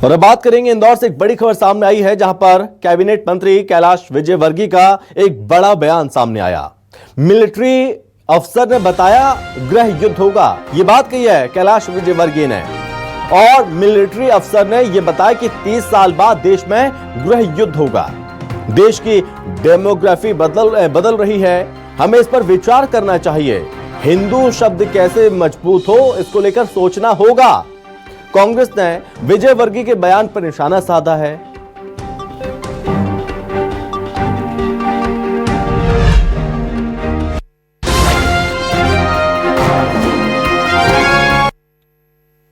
और अब बात करेंगे इंदौर से। एक बड़ी खबर सामने आई है जहां पर कैबिनेट मंत्री कैलाश विजयवर्गीय का एक बड़ा बयान सामने आया। मिलिट्री अफसर ने बताया गृह युद्ध होगा, यह बात कही है कैलाश विजयवर्गीय ने। और मिलिट्री अफसर ने यह बताया कि 30 साल बाद देश में गृह युद्ध होगा। देश की डेमोग्राफी बदल रही है, हमें इस पर विचार करना चाहिए। हिंदू शब्द कैसे मजबूत हो, इसको लेकर सोचना होगा। कांग्रेस ने विजयवर्गीय के बयान पर निशाना साधा है।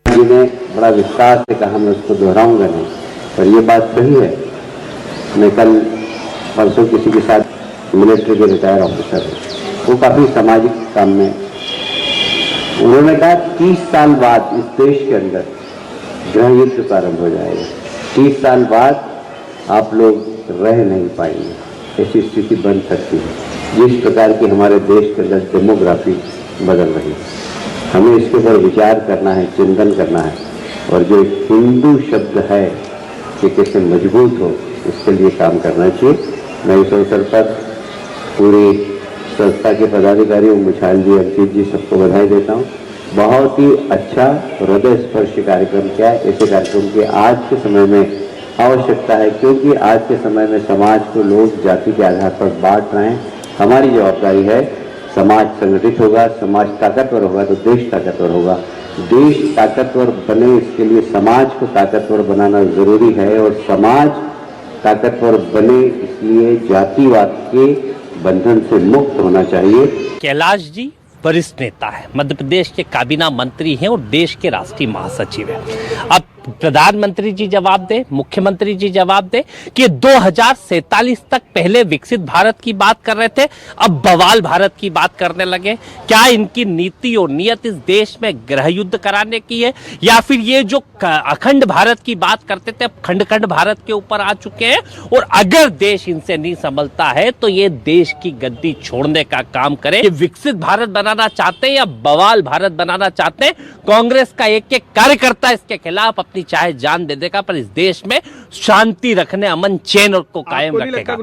ने बड़ा विस्तार से कहा, मैं उसको दोहराऊंगा नहीं, पर यह बात सही है। मैं कल परसों किसी के साथ मिलिट्री के रिटायर ऑफिसर है, वो काफी सामाजिक काम में, उन्होंने कहा 30 साल बाद इस देश के अंदर गृह युद्ध प्रारंभ हो जाएगा। 30 साल बाद आप लोग रह नहीं पाएंगे, ऐसी स्थिति बन सकती है। जिस प्रकार की हमारे देश के अंदर डेमोग्राफी बदल रही है, हमें इसके ऊपर विचार करना है, चिंतन करना है। और जो हिंदू शब्द है कि कैसे मजबूत हो, इसके लिए काम करना चाहिए। मैं इस अवसर पर पूरी संस्था के पदाधिकारियों, विशाल जी, अंकित जी, सबको बधाई देता हूँ। बहुत ही अच्छा हृदय स्पर्शी कार्यक्रम किया। ऐसे कार्यक्रम की आज के समय में आवश्यकता है, क्योंकि आज के समय में समाज को लोग जाति के आधार पर बांट रहे हैं। हमारी जवाबदारी है, समाज संगठित होगा, समाज ताकतवर होगा तो देश ताकतवर होगा। देश ताकतवर बने, इसके लिए समाज को ताकतवर बनाना जरूरी है। और समाज ताकतवर बने, इसलिए जातिवाद के बंधन से मुक्त होना चाहिए। कैलाश जी वरिष्ठ नेता है, मध्य प्रदेश के काबीना मंत्री हैं और देश के राष्ट्रीय महासचिव हैं। अब प्रधानमंत्री जी जवाब दे, मुख्यमंत्री जी जवाब दे कि 2047 तक पहले विकसित भारत की बात कर रहे थे, अब बवाल भारत की बात करने लगे। क्या इनकी नीति और नियत इस देश में गृह युद्ध कराने की है, या फिर ये जो अखंड भारत की बात करते थे अब खंड खंड भारत के ऊपर आ चुके हैं? और अगर देश इनसे नहीं संभलता है तो ये देश की गद्दी छोड़ने का काम करे। ये विकसित भारत बनाना चाहते हैं या बवाल भारत बनाना चाहते हैं? कांग्रेस का एक एक कार्यकर्ता इसके खिलाफ अपनी चाहे जान दे देगा, पर इस देश में शांति रखने, अमन चैन को कायम रखेगा।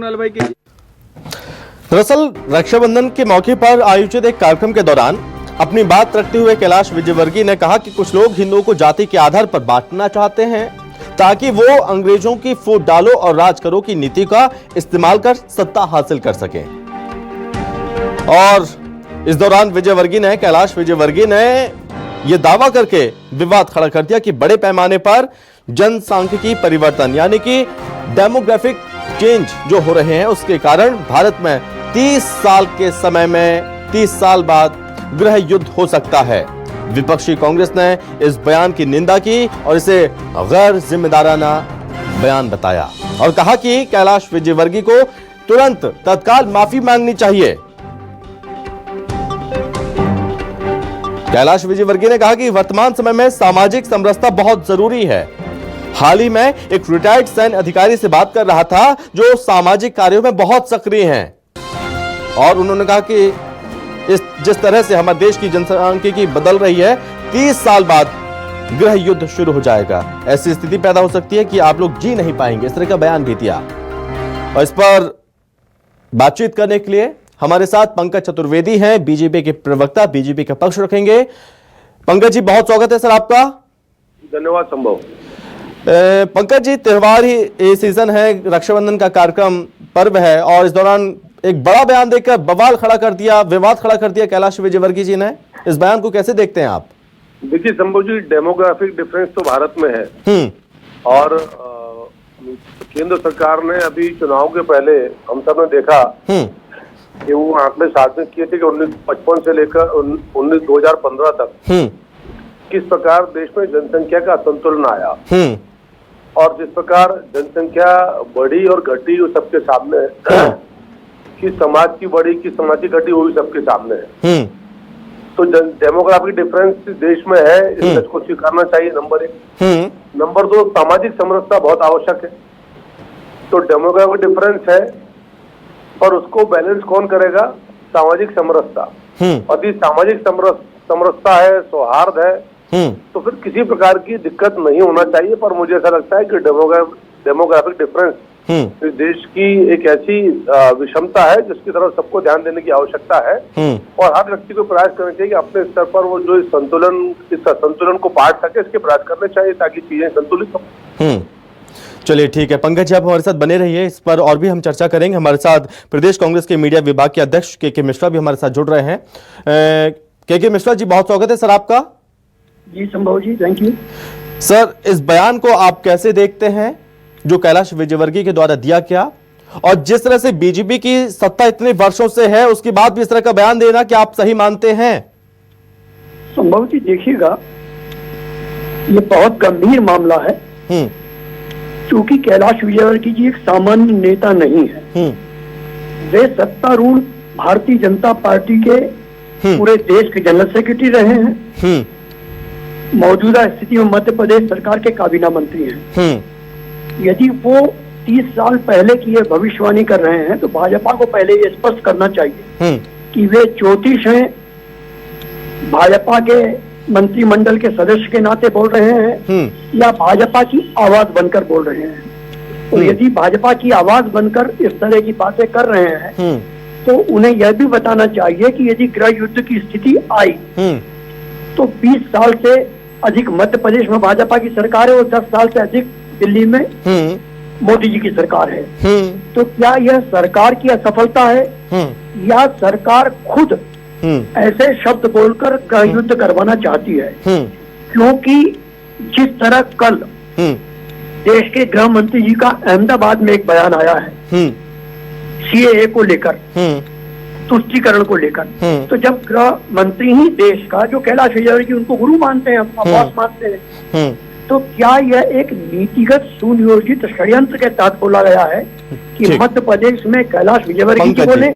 दरअसल रक्षाबंधन के मौके पर आयोजित एक कार्यक्रम के दौरान अपनी बात रखते हुए कैलाश विजयवर्गीय ने कहा कि कुछ लोग हिंदुओं को जाति के आधार पर बांटना चाहते हैं ताकि वो अंग्रेजों की फूट डालो और राज करो की नीति का इस्तेमाल कर सत्ता हासिल कर सकें। और इस दौरान कैलाश विजयवर्गीय ने यह दावा करके विवाद खड़ा कर दिया कि बड़े पैमाने पर जनसांख्यिकी परिवर्तन यानी कि डेमोग्राफिक चेंज जो हो रहे हैं उसके कारण भारत में 30 साल के समय में 30 साल बाद गृह युद्ध हो सकता है। विपक्षी कांग्रेस ने इस बयान की निंदा की और इसे गैर जिम्मेदाराना बयान बताया और कहा कि कैलाश विजयवर्गीय को तुरंत तत्काल माफी मांगनी चाहिए। कैलाश विजयवर्गीय ने कहा कि वर्तमान समय में सामाजिक समरसता बहुत जरूरी है। हाल ही में एक रिटायर्ड सैन्य अधिकारी से बात कर रहा था जो सामाजिक कार्यों में बहुत सक्रिय हैं और उन्होंने कहा कि जिस तरह से हमारे देश की जनसांख्यिकी बदल रही है, 30 साल बाद गृह युद्ध शुरू हो जाएगा। ऐसी स्थिति पैदा हो सकती है कि आप लोग जी नहीं पाएंगे। इस तरह का बयान भी दिया। और इस पर बातचीत करने के लिए हमारे साथ पंकज चतुर्वेदी हैं, बीजेपी के प्रवक्ता, बीजेपी का पक्ष रखेंगे। पंकज जी, बहुत स्वागत है सर आपका। धन्यवाद संभव। पंकज जी, त्योहार ही ये सीजन है, रक्षाबंधन का कार्यक्रम पर्व है और इस दौरान एक बड़ा बयान देकर बवाल खड़ा कर दिया, विवाद खड़ा कर दिया कैलाश विजयवर्गीय जी ने। इस बयान को कैसे देखते हैं आप? देखिए संभव जी, डेमोग्राफिक डिफरेंस तो भारत में है और केंद्र सरकार ने अभी चुनाव के पहले हम सब ने देखा कि वो आंकड़े सार्वजनिक किए थे कि 1955 से लेकर 2015 तक किस प्रकार देश में जनसंख्या का असंतुलन आया और जिस प्रकार जनसंख्या बढ़ी और घटी वो सबके सामने है। किस समाज की बढ़ी, किस समाज की घटी, वो भी सबके सामने है। तो डेमोग्राफिक डिफरेंस देश में है, इस सच को स्वीकारना चाहिए, नंबर 1। नंबर 2, सामाजिक समरसता बहुत आवश्यक है। तो डेमोग्राफिक डिफरेंस है और उसको बैलेंस कौन करेगा? सामाजिक समरसता। और सामाजिक समरसता है, सौहार्द है, तो फिर किसी प्रकार की दिक्कत नहीं होना चाहिए। पर मुझे ऐसा लगता है कि डेमोग्राफिक डिफरेंस इस देश की एक ऐसी विषमता है जिसकी तरफ सबको ध्यान देने की आवश्यकता है और हर व्यक्ति को प्रयास करना चाहिए कि अपने स्तर पर वो जो इस संतुलन को पाट सके, इसके प्रयास करने चाहिए ताकि चीजें संतुलित हो। चलिए ठीक है पंकज जी, आप हमारे साथ बने रहिए, इस पर और भी हम चर्चा करेंगे। हमारे साथ प्रदेश कांग्रेस के मीडिया विभाग के अध्यक्ष के मिश्रा भी हमारे साथ जुड़ रहे हैं। के मिश्रा जी, बहुत स्वागत है सर आपका। जी संभव जी, थैंक यू सर। इस बयान को आप कैसे देखते हैं जो कैलाश विजयवर्गीय के द्वारा दिया गया, और जिस तरह से बीजेपी की सत्ता इतने वर्षों से है उसके बाद भी इस तरह का बयान देना क्या आप सही मानते हैं? संभव जी देखिएगा, ये बहुत गंभीर मामला है क्योंकि कैलाश विजयवर्गीय जी एक सामान्य नेता नहीं है। वे सत्तारूढ़ भारतीय जनता पार्टी के पूरे देश के जनरल सेक्रेटरी रहे हैं। मौजूदा स्थिति में मध्य प्रदेश सरकार के काबीना मंत्री हैं। यदि वो 30 साल पहले की ये भविष्यवाणी कर रहे हैं तो भाजपा को पहले ये स्पष्ट करना चाहिए कि वे ज्योतिष हैं, भाजपा के मंत्रिमंडल के सदस्य के नाते बोल रहे हैं या भाजपा की आवाज बनकर बोल रहे हैं। और यदि भाजपा की आवाज बनकर इस तरह की बातें कर रहे हैं तो उन्हें यह भी बताना चाहिए कि यदि गृह युद्ध की स्थिति आई तो 20 साल से अधिक मध्य प्रदेश में भाजपा की सरकार है और 10 साल से अधिक दिल्ली में मोदी जी की सरकार है। तो क्या यह सरकार की असफलता है या सरकार खुद ऐसे शब्द बोलकर गृह युद्ध करवाना चाहती है? क्योंकि जिस तरह कल देश के गृह मंत्री जी का अहमदाबाद में एक बयान आया है सीएए को लेकर, तुष्टीकरण को लेकर, तो जब गृह मंत्री ही देश का, जो कैलाश विजयवर्गीय उनको गुरु मानते हैं, अपना बॉस मानते हैं, तो क्या यह एक नीतिगत सुनियोजित षड्यंत्र के तहत बोला गया है कि मध्य प्रदेश में कैलाश विजयवर्गीय जी बोले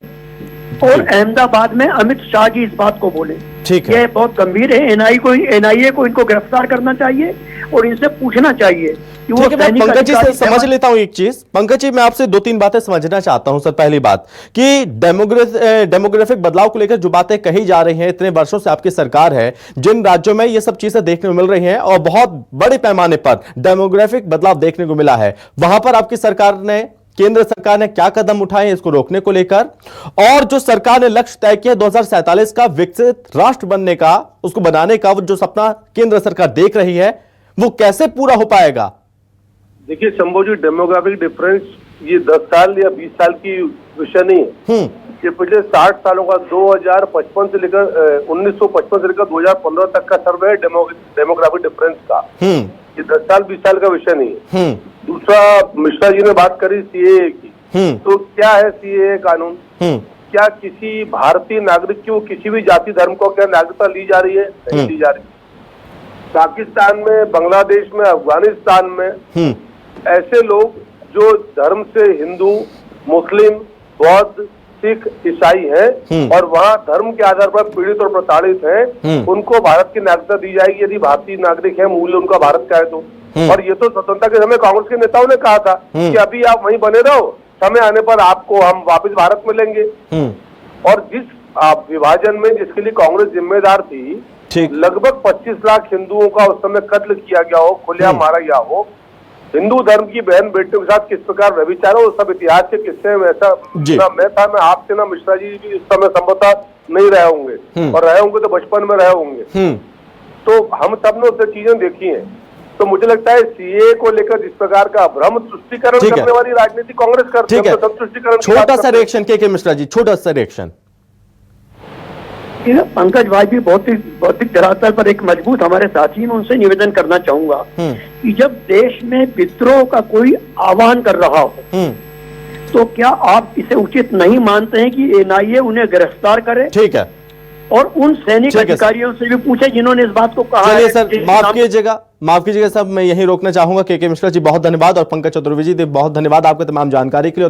और अहमदाबाद में अमित शाह जी इस बात को बोले? ठीक है, यह बहुत गंभीर है। एनआईए को इनको गिरफ्तार करना चाहिए और इनसे पूछना चाहिए कि वो पंकज जी से समझ लेता हूं एक चीज। पंकज जी, मैं आपसे 2-3 बातें समझना चाहता हूं सर। पहली बात कि डेमोग्राफिक बदलाव को लेकर जो बातें कही जा रही हैं, इतने वर्षों से आपकी सरकार है, जिन राज्यों में ये सब चीजें देखने को मिल रही हैं और बहुत बड़े पैमाने पर डेमोग्राफिक बदलाव देखने को मिला है, वहां पर आपकी सरकार ने, केंद्र सरकार ने क्या कदम उठाए हैं इसको रोकने को लेकर? और जो सरकार ने लक्ष्य तय किया 2047 का विकसित राष्ट्र बनने का, उसको बनाने का, वो जो सपना केंद्र सरकार देख रही है, वो कैसे पूरा हो पाएगा? देखिए शंभू जी, डेमोग्राफिक डिफरेंस ये 10 साल या 20 साल की विषय नहीं है। ये पिछले 60 सालों का 1955 से लेकर 2015 तक का सर्वे है डेमोग्राफिक डिफरेंस का। ये 10 साल 20 साल का विषय नहीं है। दूसरा, मिश्रा जी ने बात करी सीएए की, तो क्या है सीएए कानून? क्या किसी भारतीय नागरिक की, वो किसी भी जाति धर्म को क्या नागरिकता ली जा रही है? नहीं ली जा रही। पाकिस्तान में, बांग्लादेश में, अफगानिस्तान में ऐसे लोग जो धर्म से हिंदू, मुस्लिम, बौद्ध, सिख, ईसाई हैं और वहाँ धर्म के आधार पर पीड़ित और प्रताड़ित हैं, उनको भारत की नागरिकता दी जाएगी यदि भारतीय नागरिक है, मूल्य उनका भारत का है तो। और ये तो स्वतंत्रता के समय कांग्रेस के नेताओं ने कहा था कि अभी आप वहीं बने रहो, समय आने पर आपको हम वापस भारत में लेंगे। और जिस विभाजन में जिसके लिए कांग्रेस जिम्मेदार थी, लगभग 25 लाख हिंदुओं का उस समय कत्ल किया गया हो, खुलेआम मारा गया हो, हिंदू धर्म की बहन बेटियों के साथ किस प्रकार व्यभिचार हो, सब इतिहास के किस्से में ऐसा ना मैं था, ना आप थे, ना मिश्रा जी भी इस समय संभवतः नहीं रहे होंगे, और रहे होंगे तो बचपन में रहे होंगे। तो हम सब ने उससे चीजें देखी हैं। तो मुझे लगता है सीए को लेकर जिस प्रकार का भ्रम तुष्टीकरण करने वाली राजनीति कांग्रेस करती है, तो तुष्टीकरण। छोटा सा रिएक्शन के मिश्रा जी, छोटा सा रिएक्शन। पंकज भाई भी बौद्धिक धरातल पर एक मजबूत हमारे साथी, मैं उनसे निवेदन करना चाहूंगा कि जब देश में विद्रोह का कोई आह्वान कर रहा हो तो क्या आप इसे उचित नहीं मानते हैं कि एनआईए उन्हें गिरफ्तार करे? ठीक है, और उन सैनिक अधिकारियों से भी पूछे जिन्होंने इस बात को कहा। चलिए सर, माफ कीजिएगा साहब, मैं यही रोकना चाहूंगा। के मिश्रा जी बहुत धन्यवाद, और पंकज चतुर्वेदी जी बहुत धन्यवाद आपके तमाम जानकारी के लिए।